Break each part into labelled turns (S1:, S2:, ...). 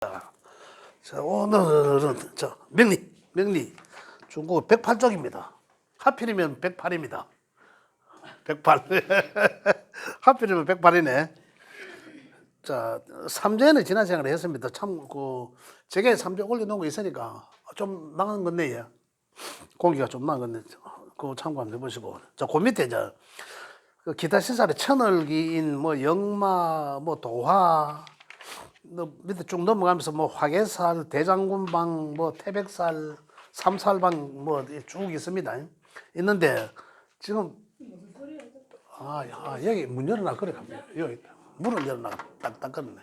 S1: 자, 오늘은 명리 중국 108쪽입니다. 하필이면 108입니다. 108. 하필이면 108이네. 자, 3전에 지난 시간에 했습니다. 참, 제게 3전 올려놓은 거 있으니까 좀 나은 건데, 예. 공기가 좀 나은 건데, 그거 참고 한번 해보시고. 자, 그 밑에, 그 기타 시설에 천을기인, 영마, 도화, 밑에 쭉 넘어가면서 화개살, 대장군방, 태백살, 삼살방 쭉 있습니다. 있는데 지금 여기 문 열어놔 그래 갑니다. 여기 문을 열어놔 딱 끊네.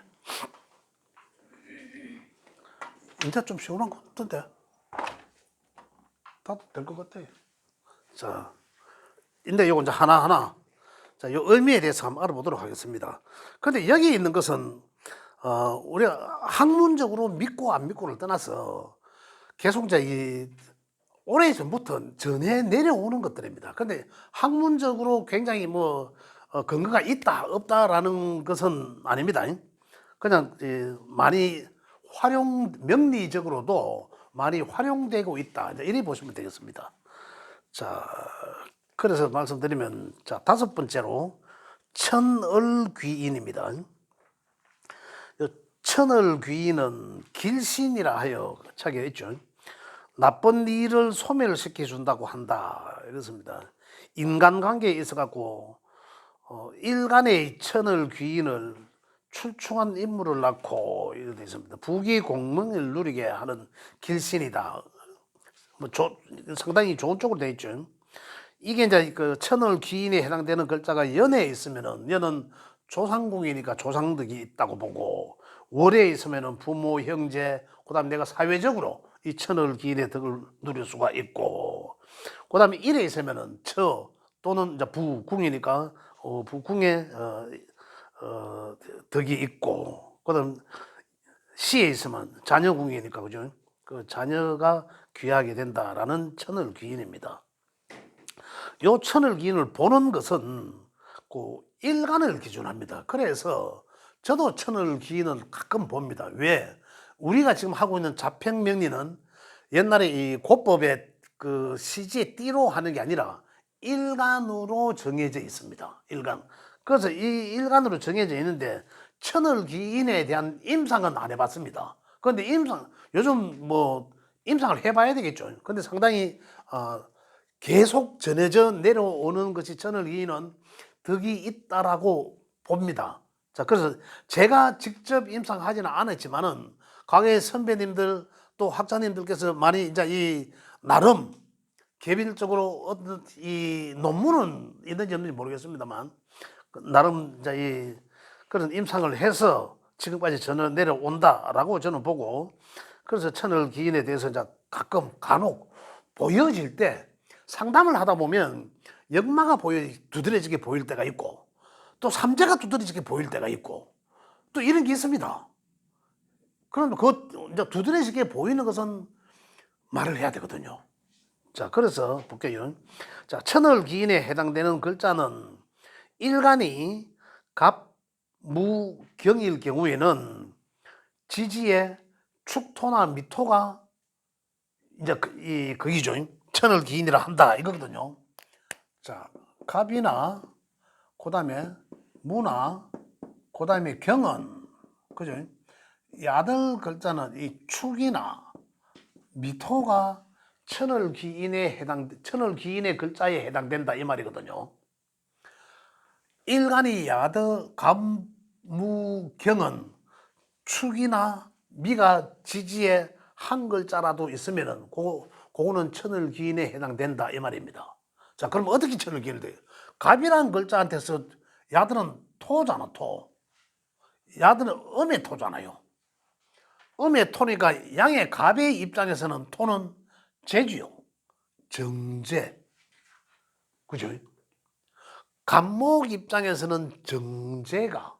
S1: 이제 좀 시원한 것 같은데 다 될 것 같아요. 자, 근데 요거 이제 하나하나 자, 요 의미에 대해서 한번 알아보도록 하겠습니다. 근데 여기 있는 것은 우리가 학문적으로 믿고 안 믿고를 떠나서 계속 이제 이 오래전부터 전해 내려오는 것들입니다. 근데 학문적으로 굉장히 근거가 있다 없다라는 것은 아닙니다. 그냥 많이 명리적으로도 많이 활용되고 있다. 이렇게 보시면 되겠습니다. 자, 그래서 말씀드리면 자, 다섯 번째로 천을귀인입니다. 천을귀인은 길신이라 하여 차게 있죠. 나쁜 일을 소멸시켜준다고 한다. 이렇습니다. 인간관계에 있어갖고 일간의 천을귀인을 출중한 인물을 낳고 이렇게 되어 있습니다. 부귀공명을 누리게 하는 길신이다. 상당히 좋은 쪽으로 되어 있죠. 이게 이제 그 천을귀인에 해당되는 글자가 연에 있으면은 연은 조상궁이니까 조상덕이 있다고 보고, 월에 있으면은 부모, 형제, 그다음 내가 사회적으로 이 천을귀인의 덕을 누릴 수가 있고, 그다음에 일에 있으면은 처 또는 이제 부궁이니까 부궁의 덕이 있고, 그다음 시에 있으면 자녀궁이니까 그죠? 그 자녀가 귀하게 된다라는 천을귀인입니다. 요 천을귀인을 보는 것은 그 일간을 기준합니다. 그래서 저도 천을귀인을 가끔 봅니다. 왜? 우리가 지금 하고 있는 자평명리는 옛날에 이 고법의 그 시지의 띠로 하는 게 아니라 일간으로 정해져 있습니다. 일간. 그래서 이 일간으로 정해져 있는데 천을귀인에 대한 임상은 안 해봤습니다. 그런데 요즘 임상을 해봐야 되겠죠. 근데 상당히 계속 전해져 내려오는 것이 천을귀인은 덕이 있다라고 봅니다. 자, 그래서 제가 직접 임상하지는 않았지만은 과거의 선배님들 또 학자님들께서 많이 이제 이 나름 개별적으로 어떤 이 논문은 있는지 없는지 모르겠습니다만 나름 이제 이 그런 임상을 해서 지금까지 전해 내려온다라고 저는 보고, 그래서 천을귀인에 대해서 이제 가끔 간혹 보여질 때 상담을 하다 보면 역마가 두드러지게 보일 때가 있고, 또 삼재가 두드러지게 보일 때가 있고, 또 이런 게 있습니다. 그러면 이제 두드러지게 보이는 것은 말을 해야 되거든요. 자, 그래서 볼게요. 자, 천을귀인에 해당되는 글자는 일간이 갑, 무, 경일 경우에는 지지에 축토나 미토가 이제 거기죠. 천을귀인이라 한다 이거거든요. 자, 갑이나 그다음에 무나 그다음에 경은 그죠? 이 아들 글자는 이 축이나 미토가 천을귀인의 글자에 해당된다 이 말이거든요. 일간이 야드 갑무경은 축이나 미가 지지에 한 글자라도 있으면은 그거는 천을귀인에 해당된다 이 말입니다. 자, 그럼 어떻게 천을귀인을 돼요? 갑이라는 글자한테서 야드는 토잖아, 토. 야드는 음의 토잖아요. 음의 토니까 양의 갑의 입장에서는 토는 재주요. 정제. 그죠? 갑목 입장에서는 정제가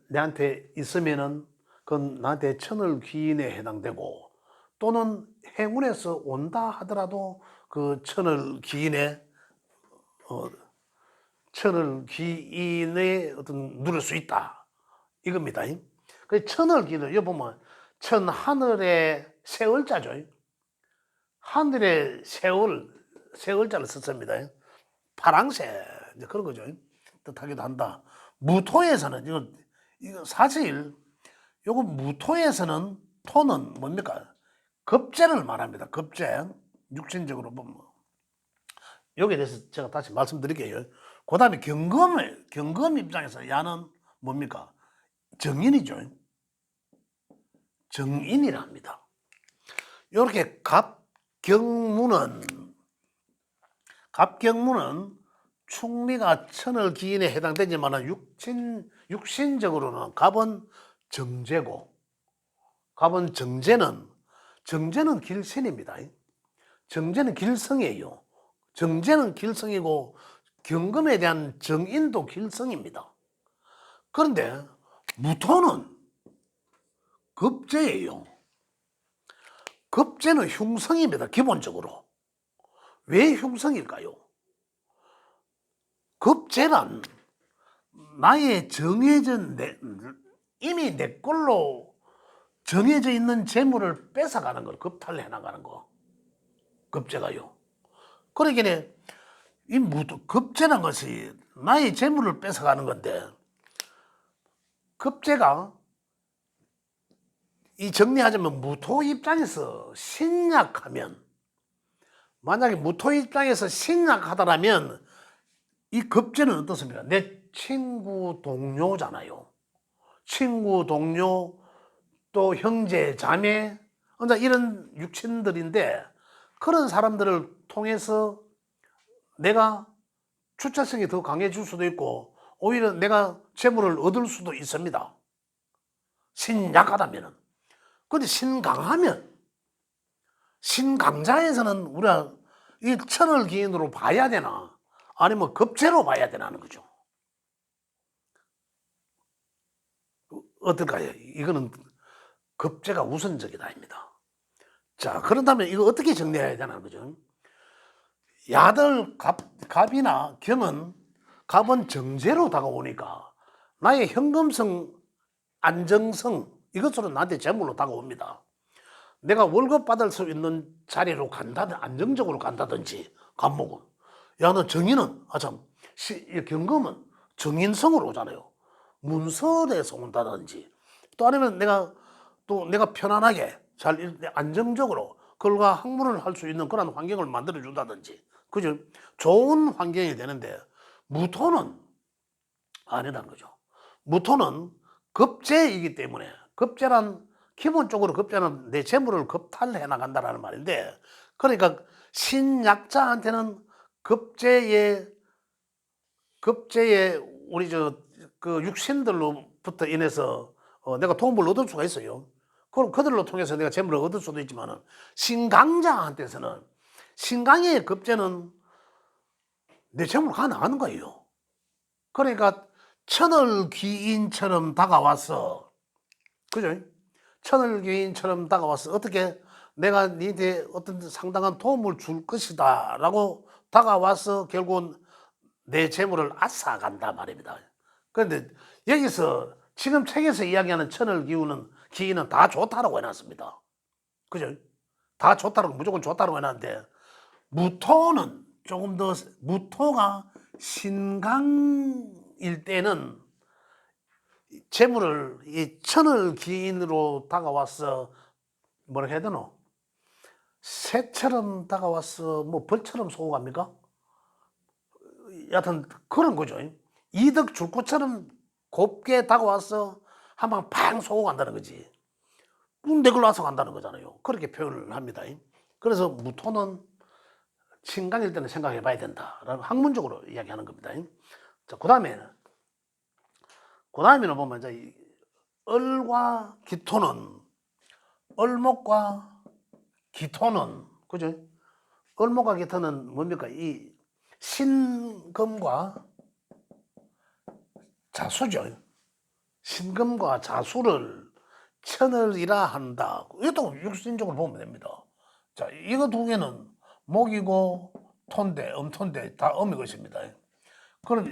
S1: 내한테 있으면은 그건 나한테 천을귀인에 해당되고, 또는 행운에서 온다 하더라도 그 천을귀인의 어떤 누릴 수 있다 이겁니다. 그 천을 기는, 여기 보면 천 하늘의 세월자죠. 하늘의 세월자를 썼습니다. 파랑새, 이제 그런 거죠. 뜻하기도 한다. 무토에서는, 이거 사실, 요거 무토에서는 토는 뭡니까? 급제를 말합니다. 급제. 육신적으로 보면. 여기에 대해서 제가 다시 말씀드릴게요. 그 다음에 경금 입장에서 야는 뭡니까? 정인이죠. 정인이랍니다. 이렇게 갑경무는 충미가 천을 기인에 해당되지만 육신적으로는 갑은 정제고, 갑은 정제는 길신입니다. 정제는 길성이에요. 정제는 길성이고 경금에 대한 정인도 길성입니다. 그런데 무토는 급제예요. 급제는 흉성입니다. 기본적으로. 왜 흉성일까요? 급제란 나의 이미 내 걸로 정해져 있는 재물을 뺏어가는 걸 급탈해 나가는 거. 급제가요. 그러기에 급제란 것이 나의 재물을 뺏어가는 건데, 급제가 이 정리하자면 무토 입장에서 신약하면, 만약에 무토 입장에서 신약하다라면 이 급제는 어떻습니까? 내 친구 동료잖아요. 친구 동료 또 형제 자매 이런 육친들인데, 그런 사람들을 통해서 내가 주체성이 더 강해질 수도 있고 오히려 내가 재물을 얻을 수도 있습니다. 신약하다면은. 근데 신강자에서는 우리가 이 천을 기인으로 봐야 되나 아니면 급제로 봐야 되나는 거죠. 어떨까요? 이거는 급제가 우선적이다입니다. 자, 그렇다면 이거 어떻게 정리해야 되나 거죠? 야들 갑이나 경은 갑은 정제로 다가오니까 나의 현금성, 안정성 이것으로 나한테 재물로 다가옵니다. 내가 월급 받을 수 있는 자리로 간다든 안정적으로 간다든지 간목은, 야는 정인은 경금은 정인성으로 오잖아요. 문서에서 온다든지 또 아니면 내가 편안하게 잘 안정적으로 그걸과 학문을 할 수 있는 그런 환경을 만들어 준다든지, 그죠? 좋은 환경이 되는데, 무토는 아니라는 거죠. 무토는 급제이기 때문에, 기본적으로 급제는 내 재물을 급탈해 나간다라는 말인데, 그러니까 신약자한테는 급제에 우리 그 육신들로부터 인해서 내가 도움을 얻을 수가 있어요. 그럼 그들로 통해서 내가 재물을 얻을 수도 있지만은, 신강자한테서는, 신강의 급제는 내 재물을 가나가는 거예요. 그러니까 천을 귀인처럼 다가와서, 그죠? 천을 귀인처럼 다가와서 어떻게 내가 니한테 어떤 상당한 도움을 줄 것이다 라고 다가와서 결국은 내 재물을 앗아간다 말입니다. 그런데 여기서 지금 책에서 이야기하는 천을 기인은 다 좋다라고 해놨습니다. 그죠? 다 좋다라고, 무조건 좋다라고 해놨는데, 무토는 조금 더, 무토가 신강일 때는 재물을 이 천을 기인으로 다가와서 뭐라 해야 되노? 새처럼 다가와서 뭐 벌처럼 쏘고 갑니까? 여하튼 그런 거죠. 이득 줄 것처럼 곱게 다가와서 한 방 팡 쏘고 간다는 거지. 내 걸로 와서 간다는 거잖아요. 그렇게 표현을 합니다. 그래서 무토는 신강일 때는 생각해 봐야 된다라는 학문적으로 이야기하는 겁니다. 자, 그 다음에는 보면 이제 을과 기토는, 을목과 기토는, 그죠? 을목과 기토는 뭡니까? 이 신금과 자수죠. 신금과 자수를 천을이라 한다. 이것도 육신적으로 보면 됩니다. 자, 이거 두 개는 목이고 토인데, 음토인데 다 음의 것입니다. 그럼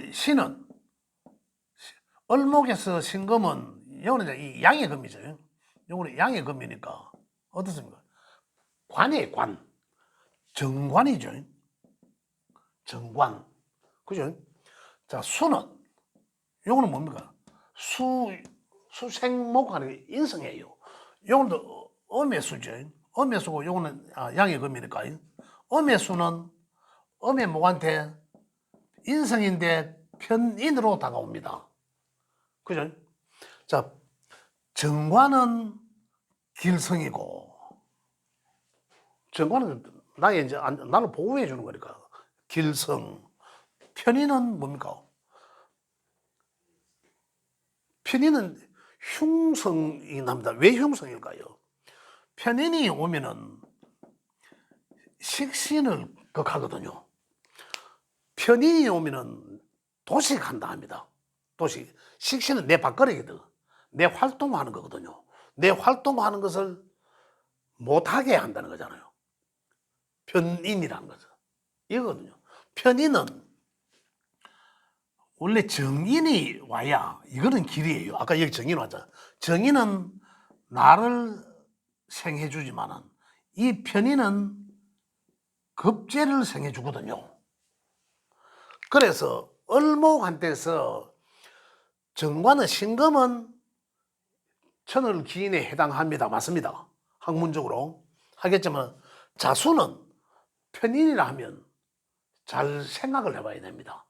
S1: 을목에서 신금은 이거는 이제 이 양의 금이죠. 요거는 양의 금이니까 어떻습니까? 관이에요, 관. 정관이죠. 정관. 그죠? 자, 수는 요거는 뭡니까? 수생목 하는 게 인성이에요. 요거는 또 음의 수죠. 음의 수고 요거는 양의 금이니까. 음의 수는 음의 목한테 인성인데 편인으로 다가옵니다. 그죠? 자, 정관은 길성이고, 정관은 나의 이제 나를 보호해 주는 거니까. 길성. 편인은 뭡니까? 편인은 흉성이 납니다. 왜 흉성일까요? 편인이 오면은 식신을 극하거든요. 편인이 오면은 도식한다 합니다. 도식. 식신은 내 밥거리거든. 내 활동하는 거거든요. 내 활동하는 것을 못하게 한다는 거잖아요. 편인이라는 거죠. 이거거든요. 편인은 원래 정인이 와야 이거는 길이에요. 아까 여기 정인 왔잖아. 정인은 나를 생해주지만은 이 편인은 급제를 생해주거든요. 그래서 을목한테서 정관은 신금은 천을 기인에 해당합니다. 맞습니다. 학문적으로 하겠지만 자수는 편인이라 하면 잘 생각을 해봐야 됩니다.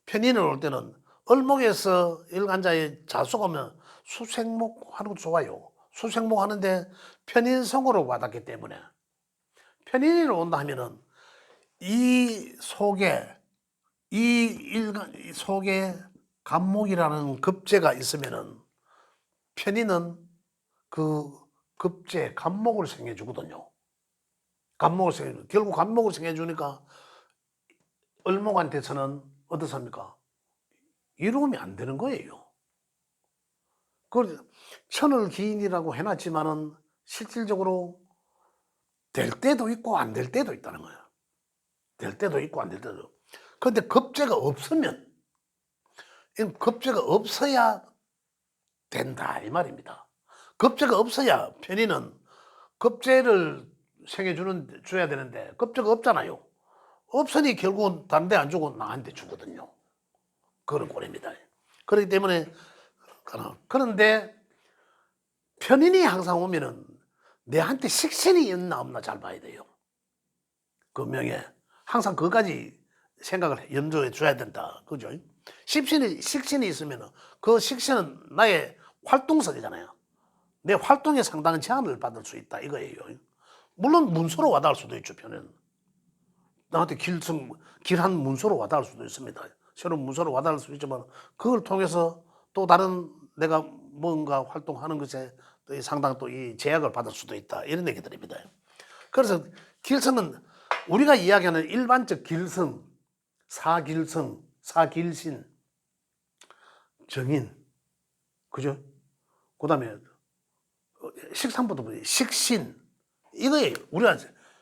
S1: 편인을 올 때는 을목에서 일간자의 자수가 오면 수생목 하는 것도 좋아요. 수생목 하는데 편인성으로 와닿기 때문에 편인이 온다 하면은 이 속에 이 속에 간목이라는 급제가 있으면은 편인은 그 급제 간목을 생해 주거든요. 간목을 생해 결국 간목을 생해 주니까 을목한테서는 어떻습니까? 이루면 안 되는 거예요. 그 천을 기인이라고 해놨지만은 실질적으로 될 때도 있고 안 될 때도 있다는 거예요. 될 때도 있고 안 될 때도. 그런데 급제가 없으면 급제가 없어야 된다 이 말입니다. 급제가 없어야 편인은 급제를 줘야 되는데 급제가 없잖아요. 없으니 결국은 다른 데 안 주고 나한테 주거든요. 그런 꼴입니다. 그렇기 때문에 그런데 편인이 항상 오면은 내한테 식신이 있나 없나 잘 봐야 돼요. 그 명예 항상 그까지 생각을 염두에 줘야 된다. 그죠? 식신이 있으면 그 식신은 나의 활동성이잖아요. 내 활동에 상당한 제한을 받을 수 있다 이거예요. 물론 문서로 와닿을 수도 있죠. 편은 나한테 길한 문서로 와닿을 수도 있습니다. 새로운 문서로 와닿을 수 있지만 그걸 통해서 또 다른 내가 뭔가 활동하는 것에 상당한 또 이 제약을 받을 수도 있다 이런 얘기들입니다. 그래서 길성은 우리가 이야기하는 일반적 길성, 사길성, 사길신, 정인, 그죠? 그 다음에 식상부터 식신, 이거예요. 우리가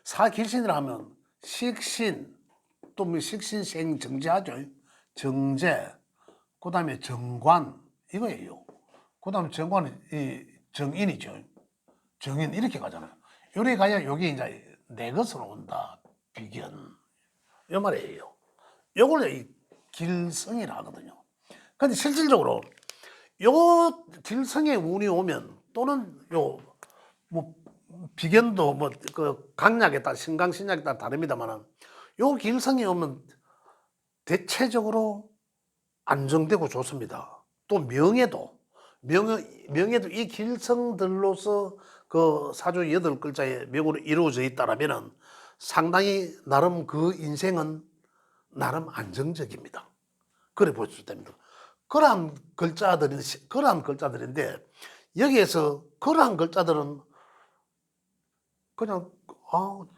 S1: 사길신이라 하면 식신, 또 뭐 식신생 정제하죠. 정제, 그 다음에 정관, 이거예요. 그 다음에 정관은 이 정인이죠. 정인 이렇게 가잖아요. 요래 가야 요게 이제 내 것으로 온다. 비견. 이 말이에요. 요걸 이 길성이라 하거든요. 근데 실질적으로 요 길성의 운이 오면 또는 요 뭐 비견도 뭐 그 강약에 따라 신강신약에 따라 다릅니다만은 요 길성이 오면 대체적으로 안정되고 좋습니다. 또 명예도 이 길성들로서 그 사주 8글자의 명으로 이루어져 있다라면은 상당히 나름 그 인생은 나름 안정적입니다. 그래 볼 수 됩니다. 그러한 글자들인데 여기에서 그러한 글자들은 그냥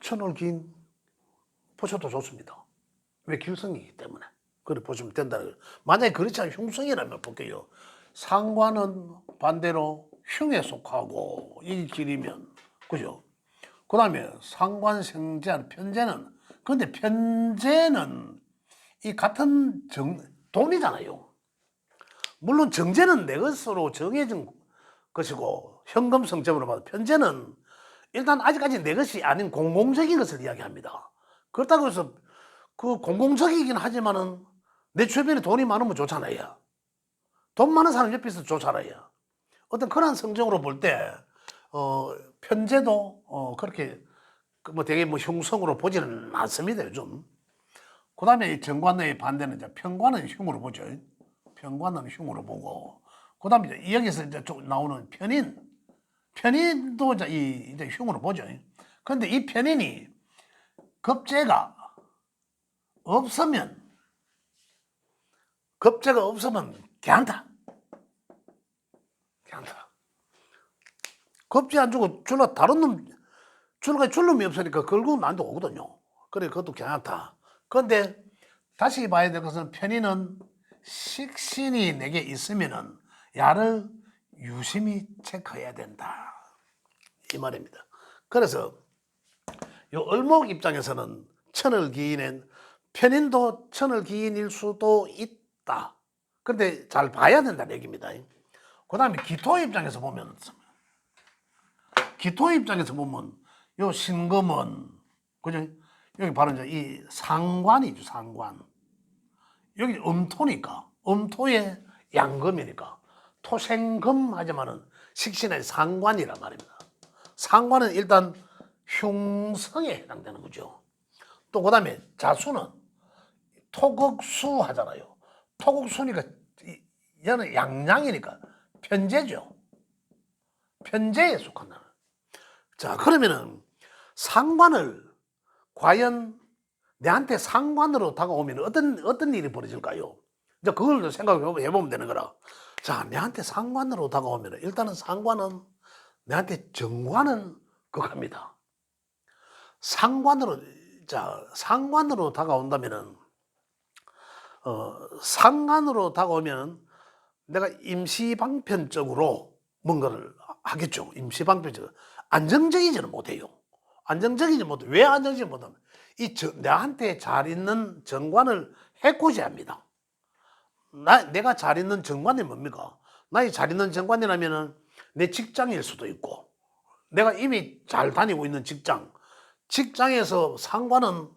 S1: 천을 긴 보셔도 좋습니다. 왜 길성이기 때문에. 그래 보시면 된다. 만약에 그렇지 않으면 흉성이라면 볼게요. 상관은 반대로 흉에 속하고 이 길이면 그죠? 그 다음에 상관생제 편제는 근데 편제는 이 같은 돈이잖아요. 물론 정제는 내 것으로 정해진 것이고 현금 성적으로 봐도 편제는 일단 아직까지 내 것이 아닌 공공적인 것을 이야기합니다. 그렇다고 해서 그 공공적이긴 하지만은 내 주변에 돈이 많으면 좋잖아요. 돈 많은 사람 옆에 있어도 좋잖아요. 어떤 그런 성적으로 볼 때 편제도 그렇게 뭐 되게 뭐 흉성으로 보지는 않습니다 요즘. 그다음에 정관의 반대는 이제 편관은 흉으로 보죠. 편관은 흉으로 보고 그다음에 이제 여기서 이제 좀 나오는 편인도 이제 흉으로 보죠. 그런데 이 편인이 겁재가 없으면 괜찮다. 겁재 안 주고 줄라 다른 놈 줄라 줄 놈이 없으니까 결국은 안 오거든요. 그래 그것도 괜찮다. 그런데 다시 봐야 될 것은 편인은 식신이 내게 있으면은 야를 유심히 체크해야 된다. 이 말입니다. 그래서 요 을목 입장에서는 천을 기인은 편인도 천을 기인일 수도 있다. 근데 잘 봐야 된다는 얘기입니다. 그 다음에 기토 입장에서 보면 요 신금은 그죠? 여기 바로 이제 이 상관이죠. 상관. 여기 음토니까 음토의 양금이니까 토생금 하지만은 식신의 상관이란 말입니다. 상관은 일단 흉성에 해당되는 거죠. 또 그다음에 자수는 토극수 하잖아요. 토극수니까 얘는 양양이니까 편제죠. 편제에 속한다. 자 그러면은 상관을 과연 내한테 상관으로 다가오면 어떤 일이 벌어질까요? 이제 그걸 생각해 보면 되는 거라. 자, 내한테 상관으로 다가오면 일단은 상관은 내한테 정관은 극합니다. 상관으로 다가온다면은 상관으로 다가오면 내가 임시방편적으로 뭔가를 하겠죠. 임시방편적으로 안정적이지는 못해요. 왜 안정적이지 못하면 내한테 잘 있는 정관을 해코지합니다. 내가 잘 있는 정관이 뭡니까? 나의 잘 있는 정관이라면은 내 직장일 수도 있고, 내가 이미 잘 다니고 있는 직장에서 상관은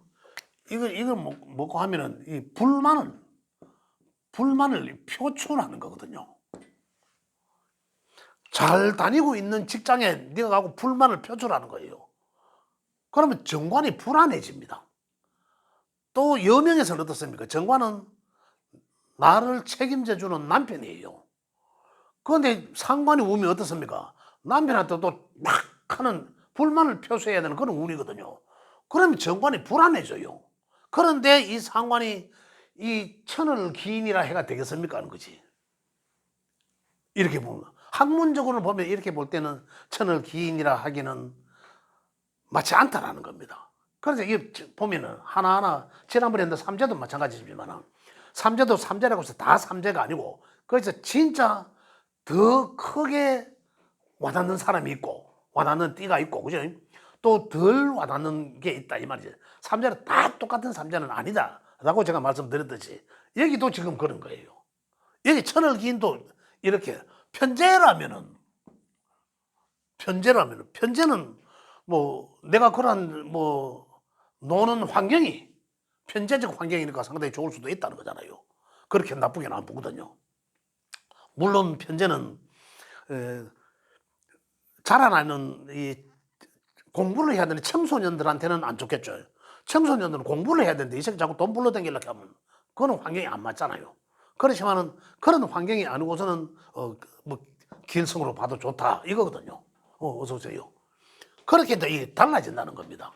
S1: 이걸 먹고 하면은 이 불만을 표출하는 거거든요. 잘 다니고 있는 직장에 네가 가고 불만을 표출하는 거예요. 그러면 정관이 불안해집니다. 또 여명에서는 어떻습니까? 정관은 나를 책임져주는 남편이에요. 그런데 상관이 오면 어떻습니까? 남편한테 또 막 하는 불만을 표시해야 되는 그런 운이거든요. 그러면 정관이 불안해져요. 그런데 이 상관이 이 천을 기인이라 해가 되겠습니까? 하는 거지. 이렇게 보면. 학문적으로 보면 이렇게 볼 때는 천을 기인이라 하기는 맞지 않다라는 겁니다. 그래서 이 보면은 하나하나 지난번에 했던 삼재도 마찬가지지만 삼재도 삼재라고 해서 다 삼재가 아니고 그래서 진짜 더 크게 와닿는 사람이 있고 와닿는 띠가 있고 그죠? 또 덜 와닿는 게 있다 이 말이죠. 삼재는 다 똑같은 삼재는 아니다 라고 제가 말씀드렸듯이 여기도 지금 그런 거예요. 여기 천을 기인도 이렇게 편제는 뭐 내가 그런 뭐 노는 환경이 편제적 환경이니까 상당히 좋을 수도 있다는 거잖아요. 그렇게 나쁘게는 안 보거든요. 물론 편제는 자라나는 이 공부를 해야 되는 청소년들한테는 안 좋겠죠. 청소년들은 공부를 해야 되는데 이 새끼 자꾸 돈 불러 댕기려고 하면 그건 환경이 안 맞잖아요. 그렇지만은 그런 환경이 아니고서는 뭐 길성으로 봐도 좋다 이거거든요. 어서 오세요. 그렇게 달라진다는 겁니다.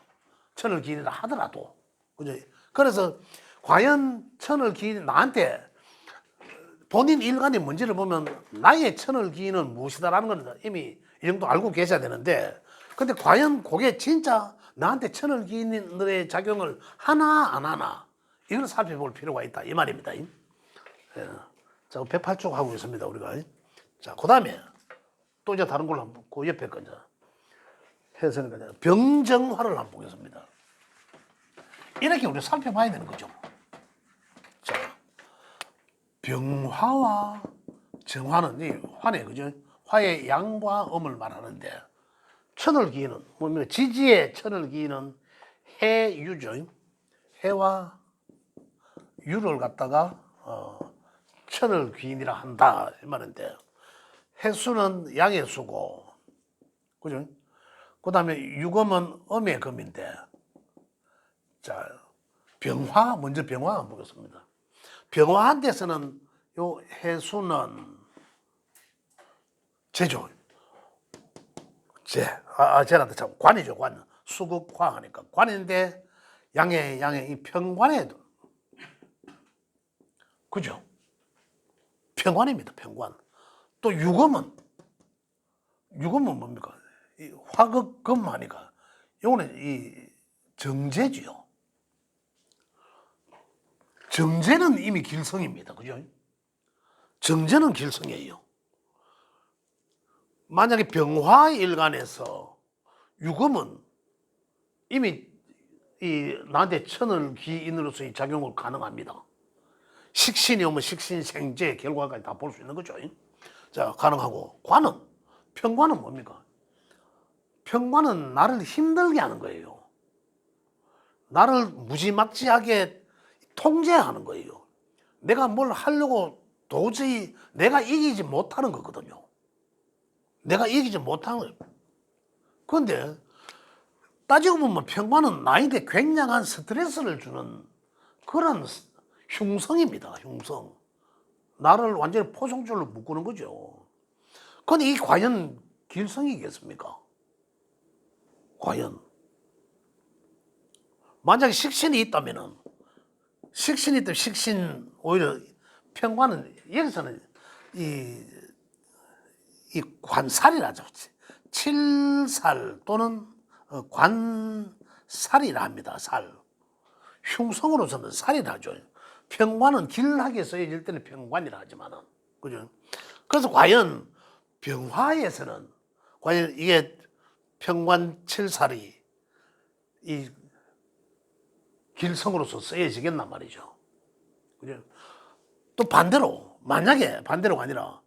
S1: 천을 기인이라 하더라도. 그죠? 그래서 과연 천을 기인 나한테 본인 일간의 문제를 보면 나의 천을 기인은 무엇이다라는 건 이미 이 정도 알고 계셔야 되는데 근데 과연 그게 진짜 나한테 천을 기인의 작용을 하나 안 하나 이걸 살펴볼 필요가 있다 이 말입니다. 예. 자 108쪽 하고 있습니다 우리가. 자 그다음에 또 이제 다른 걸로 한번 그 옆에 거 이제 해서는 병정화를 한번 보겠습니다. 이렇게 우리 살펴봐야 되는 거죠. 자 병화와 정화는 이 환에 그죠? 화의 양과 음을 말하는데 천을 기인은 뭡니까? 지지의 천을 기인은 해유죠. 해와 유를 갖다가 천을 기인이라 한다 이 말인데 해수는 양의 수고 그죠? 그 다음에 유금은 음의 금인데 자 병화 먼저 병화 한번 보겠습니다. 병화한 데서는 요 해수는 제죠. 쟤한테 참 관이죠, 관. 수국화 하니까 관인데 양의 이 평관에 그죠? 평관입니다, 평관. 또 유금은 뭡니까? 이 화극금 하니까 요거는 이 정제지요. 정제는 이미 길성입니다, 그죠? 정제는 길성이에요. 만약에 병화일간에서 유금은 이미 나한테 천을 기인으로서의 작용을 가능합니다. 식신이 오면 식신생제 결과까지 다 볼 수 있는 거죠. 자, 가능하고 관은 평관은 뭡니까? 평관은 나를 힘들게 하는 거예요. 나를 무지막지하게 통제하는 거예요. 내가 뭘 하려고 도저히 내가 이기지 못하는 거거든요. 내가 이기지 못하는 거예요. 그런데 따지고 보면 평관은 나에게 굉장한 스트레스를 주는 그런 흉성입니다. 흉성. 나를 완전히 포성줄로 묶는 거죠. 그런데 이 과연 길성이겠습니까? 과연. 만약에 식신이 있다면은 식신 오히려 평관은 여기서는 이 관살이라죠. 칠살 또는 관살이라 합니다. 살. 흉성으로서는 살이라 하죠. 평관은 길하게 써질 때는 평관이라 하지만은. 그죠? 그래서 과연 병화에서는 과연 이게 평관 칠살이 이 길성으로서 쓰여지겠단 말이죠. 그죠? 또 반대로, 만약에 반대로가 아니라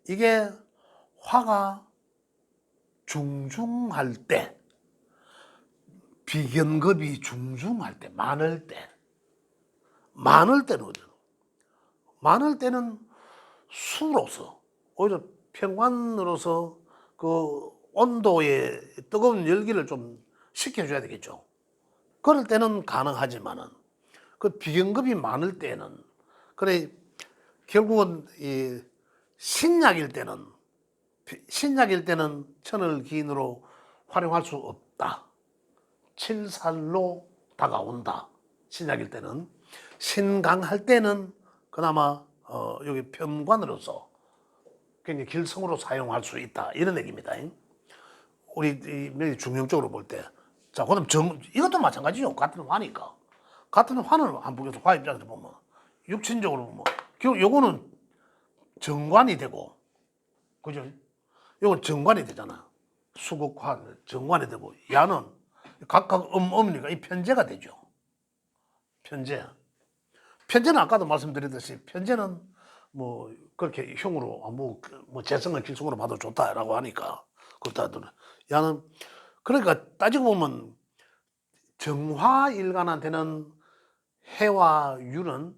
S1: 이게 화가 중중할 때, 비견급이 중중할 때, 많을 때는 어디요? 많을 때는 수로서, 오히려 평관으로서 그 온도의 뜨거운 열기를 좀 식혀줘야 되겠죠. 그럴 때는 가능하지만은, 그 비견급이 많을 때는, 그래, 결국은 이 신약일 때는 천을 기인으로 활용할 수 없다. 칠살로 다가온다. 신약일 때는. 신강할 때는 그나마 여기 편관으로서 굉장히 길성으로 사용할 수 있다. 이런 얘기입니다. 우리 중용적으로 볼 때. 자, 그럼 이것도 마찬가지죠. 같은 화니까. 같은 화는 안 보겠어. 화 입장에서 보면. 육친적으로 보면. 요거는 정관이 되고, 그죠? 요건 정관이 되잖아. 수국화, 정관이 되고, 야는 각각 음이니까 이 편제가 되죠. 편제. 편제는 아까도 말씀드렸듯이, 편제는 뭐, 그렇게 흉으로, 뭐 재성을 길성으로 봐도 좋다라고 하니까, 그렇다 하더라. 야는, 그러니까 따지고 보면, 정화일간한테는 해와 유는,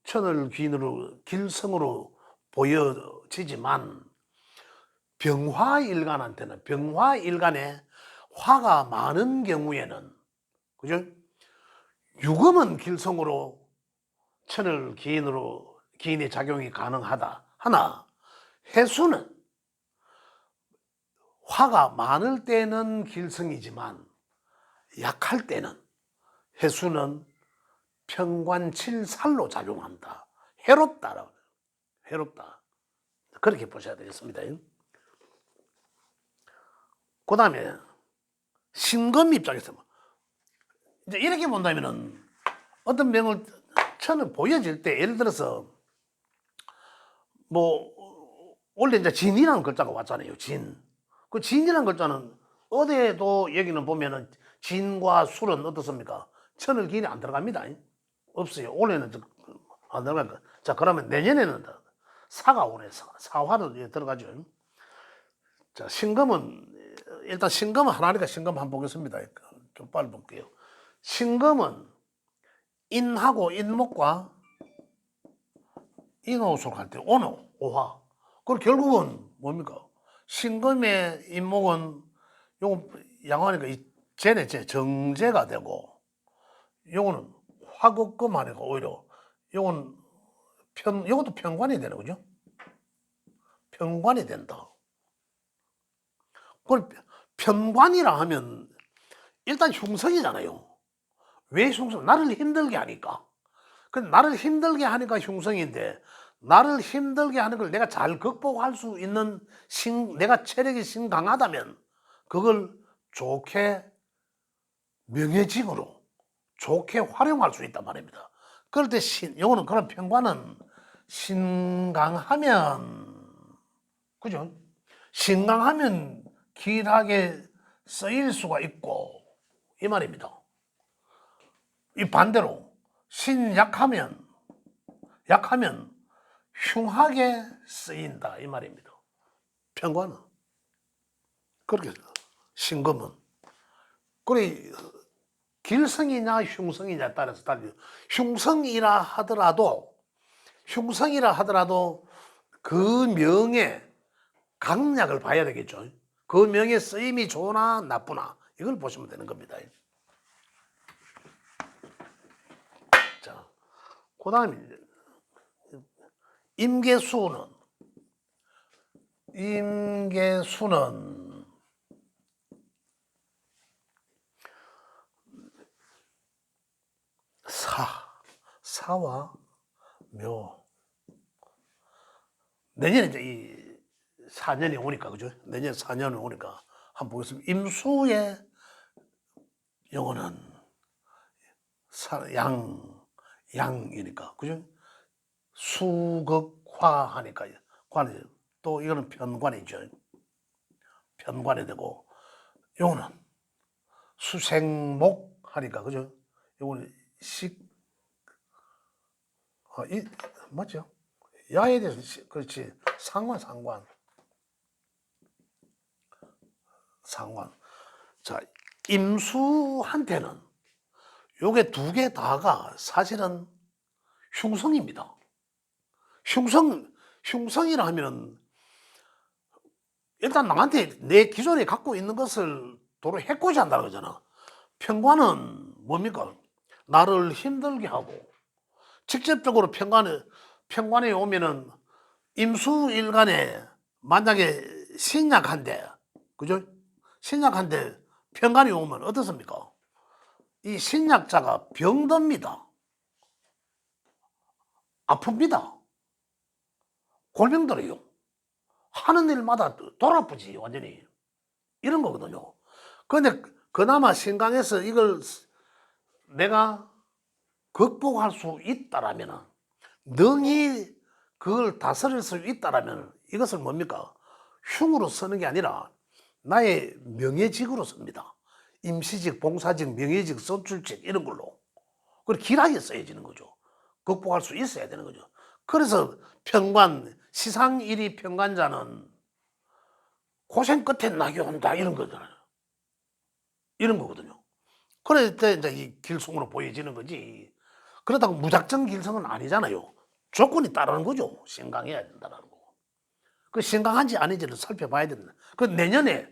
S1: 천을 기인으로, 길성으로 보여지지만, 병화일간한테는 병화일간에 화가 많은 경우에는 그죠? 유금은 길성으로 천을 기인의 작용이 가능하다. 하나 해수는 화가 많을 때는 길성이지만 약할 때는 해수는 평관칠살로 작용한다. 해롭다라고. 해롭다. 그렇게 보셔야 되겠습니다. 그 다음에 신금 입장에서 이제 이렇게 본다면은 어떤 명을 천을 보여질 때 예를 들어서 뭐 원래 이제 진이라는 글자가 왔잖아요. 진. 그 진이라는 글자는 어디에도 여기는 보면은 진과 술은 어떻습니까? 천을 기인이 안 들어갑니다. 없어요. 올해는 안 들어갈 거야. 자, 그러면 내년에는 사가 오네. 사화로 들어가죠. 자, 신금은 일단 신금은 하나니까 신금 한번 보겠습니다. 좀 빨리 볼게요. 신금은 인하고 인목과 인호수로 갈 때 오노, 오화. 그럼 결국은 뭡니까? 신금의 인목은 요거 양호하니까 쟤네 정제가 되고 요거는 화극금 하니까 오히려 요건 요것도 편관이 되는 거죠. 편관이 된다. 그걸 편관이라 하면 일단 흉성이잖아요. 왜 흉성? 나를 힘들게 하니까. 근데 나를 힘들게 하니까 흉성인데 나를 힘들게 하는 걸 내가 잘 극복할 수 있는 내가 체력이 신강하다면 그걸 좋게 명예직으로 좋게 활용할 수 있단 말입니다. 그럴 때 요거는 그런 편관은 신강하면 그죠? 신강하면 길하게 쓰일 수가 있고 이 말입니다. 이 반대로 약하면 흉하게 쓰인다 이 말입니다. 편관은 그렇게 신금은 그래 길성이냐 흉성이냐에 따라서 달려. 흉성이라 하더라도 그 명의 강약을 봐야 되겠죠. 그 명의 쓰임이 좋으나 나쁘나 이걸 보시면 되는 겁니다. 자, 그 다음에 임계수는 사와 묘. 내년에 이제 이 4년이 오니까, 그죠? 내년 4년이 오니까 한번 보겠습니다. 임수의 영어는 양이니까, 그죠? 수극화 하니까, 또 이거는 편관이죠. 편관이 되고, 요거는 수생목 하니까, 그죠? 요거는 맞죠? 야에 대해서, 그렇지. 상관. 자, 임수한테는 요게 두 개 다가 사실은 흉성입니다. 흉성이라 하면은 일단 나한테 내 기존에 갖고 있는 것을 도로 해코지 한다는 거잖아. 편관은 뭡니까? 나를 힘들게 하고 직접적으로 편관에 오면은 임수일간에 만약에 신약한데, 그죠? 신약한데 편관이 오면 어떻습니까? 이 신약자가 병듭니다. 아픕니다. 골병들어요. 하는 일마다 돌아쁘지 완전히. 이런 거거든요. 그런데 그나마 신강에서 이걸 내가 극복할 수 있다라면, 능히 그걸 다스릴 수 있다라면 이것을 뭡니까? 흉으로 쓰는 게 아니라 나의 명예직으로 씁니다. 임시직, 봉사직, 명예직, 선출직 이런 걸로. 그리고 길하게 써야지는 거죠. 극복할 수 있어야 되는 거죠. 그래서 시상일이 편관자는 고생 끝에 낙이 온다 이런 거잖아요. 이런 거거든요. 그럴 때 이제 이 길성으로 보여지는 거지. 그렇다고 무작정 길성은 아니잖아요. 조건이 따르는 거죠. 신강해야 된다는 거. 그 신강한지 아닌지를 살펴봐야 된다. 그 내년에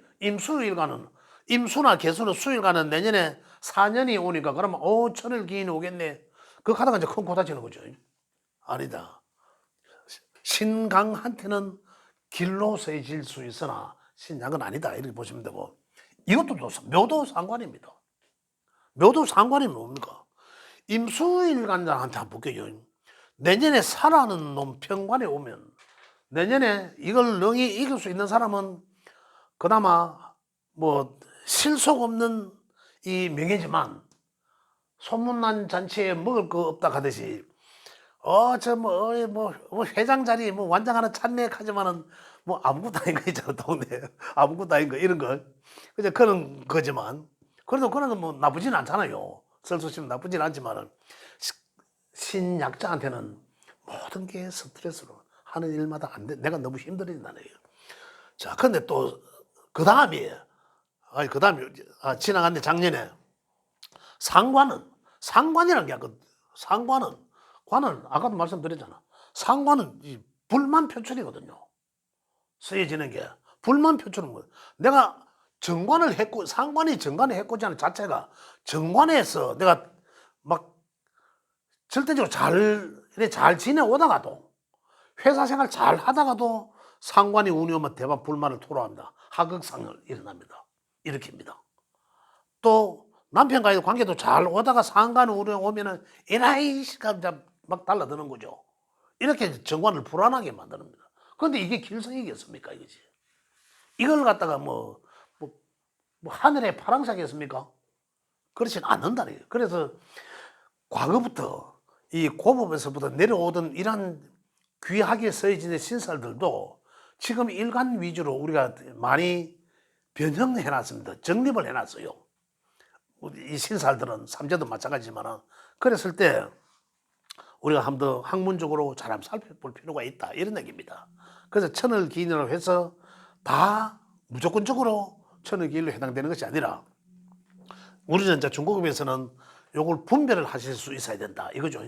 S1: 임수나 개수나 수일간은 내년에 4년이 오니까 그러면 천을 기인이 오겠네. 그거 하다가 이제 큰 고다치는 거죠. 아니다. 신강한테는 길로 세질 수 있으나 신약은 아니다. 이렇게 보시면 되고, 이것도 묘도 상관입니다. 묘도 상관이 뭡니까? 임수일간장한테 한번 볼게요. 내년에 사라는 놈 편관에 오면 내년에 이걸 능히 이길 수 있는 사람은 그나마 뭐 실속 없는 이 명예지만 소문난 잔치에 먹을 거 없다 하듯이 회장 자리 완장 하나 찾네 하지만은 아무것도 아닌 거 있잖아. 동네 아무것도 아닌 거 이런 거 그냥 그런 거지만 그래도 그런 건 나쁘진 않잖아요. 설수심 나쁘진 않지만은 신약자한테는 모든 게 스트레스로 하는 일마다 안 돼. 내가 너무 힘들어진다는 얘기예요. 자, 근데 또 그 다음이에요. 그 다음에 지나갔는데 작년에 상관이라는 게 관은 아까도 말씀드렸잖아. 상관은 이 불만 표출이거든요. 쓰여지는 게 불만 표출은 거예요. 내가 상관이 정관을 해코지하는 자체가 정관에서 내가 막 절대적으로 잘 지내오다가도 회사 생활 잘 하다가도 상관이 운이 오면 대박 불만을 토로합니다. 하극상을 일어납니다. 일으킵니다. 또 남편과의 관계도 잘 오다가 상관이 운이 오면은 에라이씨가 막 달라드는 거죠. 이렇게 정관을 불안하게 만듭니다. 그런데 이게 길성이겠습니까? 이거지. 이걸 갖다가 뭐 하늘의 파랑새겠습니까? 그렇진 않는다는 거예요. 그래서 과거부터 이 고법에서부터 내려오던 이런 귀하게 쓰여진 신살들도 지금 일간 위주로 우리가 많이 변형해놨습니다. 정립을 해놨어요. 이 신살들은 삼재도 마찬가지지만 그랬을 때 우리가 한번 더 학문적으로 잘 한번 살펴볼 필요가 있다 이런 얘기입니다. 그래서 천을기인이라고 해서 다 무조건적으로 천을기인로 해당되는 것이 아니라 우리는 이제 중국에서는 요걸 분별을 하실 수 있어야 된다 이거죠.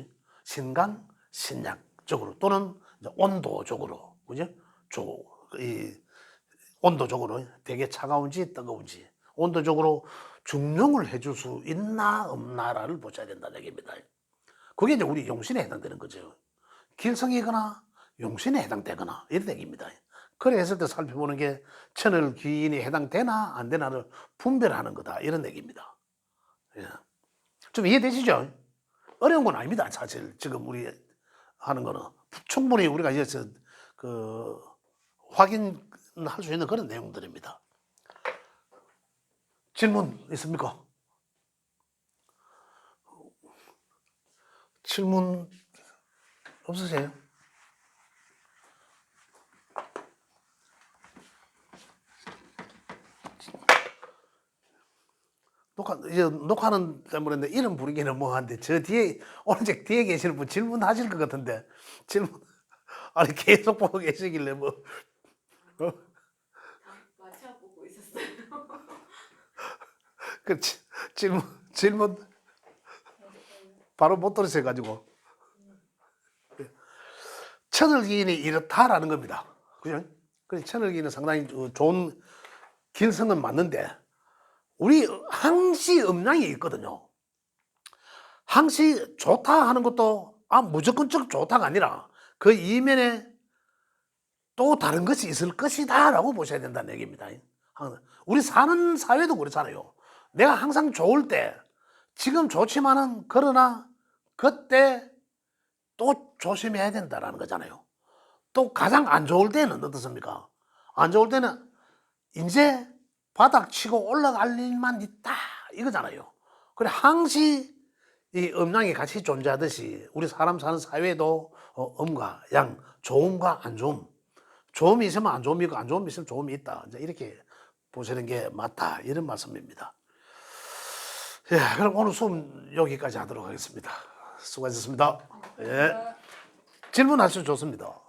S1: 신강, 신약적으로 또는 이제 온도적으로, 그죠? 온도적으로 되게 차가운지 뜨거운지 온도적으로 중용을 해줄 수 있나 없나를 보셔야 된다는 얘기입니다. 그게 이제 우리 용신에 해당되는 거죠. 길성이거나 용신에 해당되거나 이런 얘기입니다. 그래 했을 때 살펴보는 게 천을귀인이 해당되나 안 되나를 분별하는 거다 이런 얘기입니다. 예. 좀 이해되시죠? 어려운 건 아닙니다. 사실 지금 우리 하는 거는 충분히 우리가 이제 확인할 수 있는 그런 내용들입니다. 질문 있습니까? 질문 없으세요? 녹화는 때문에 이름 부르기는 뭐한데 저 뒤에 오른쪽 뒤에 계시는 분 질문하실 것 같은데 질문 아니 계속 보고 계시길래 뭐
S2: 맞춰보고 있었어요.
S1: 그 질문 바로 못 들으셔 가지고 천을기인이 이렇다라는 겁니다. 그죠? 그래서 천을기인은 상당히 좋은 길성은 맞는데 우리 항시 음양이 있거든요. 항시 좋다 하는 것도 무조건적 좋다가 아니라 그 이면에 또 다른 것이 있을 것이다 라고 보셔야 된다는 얘기입니다. 우리 사는 사회도 그렇잖아요. 내가 항상 좋을 때 지금 좋지만은 그러나 그때 또 조심해야 된다는 거잖아요. 또 가장 안 좋을 때는 어떻습니까? 안 좋을 때는 이제 바닥 치고 올라갈 일만 있다 이거잖아요. 그래 항시 이 음양이 같이 존재하듯이 우리 사람 사는 사회도 음과 양, 좋음과 안 좋음, 좋음이 있으면 안 좋음이 있고 안 좋음이 있으면 좋음이 있다. 이제 이렇게 보시는 게 맞다 이런 말씀입니다. 예, 그럼 오늘 수업 여기까지 하도록 하겠습니다. 수고하셨습니다. 예, 질문하셔도 좋습니다.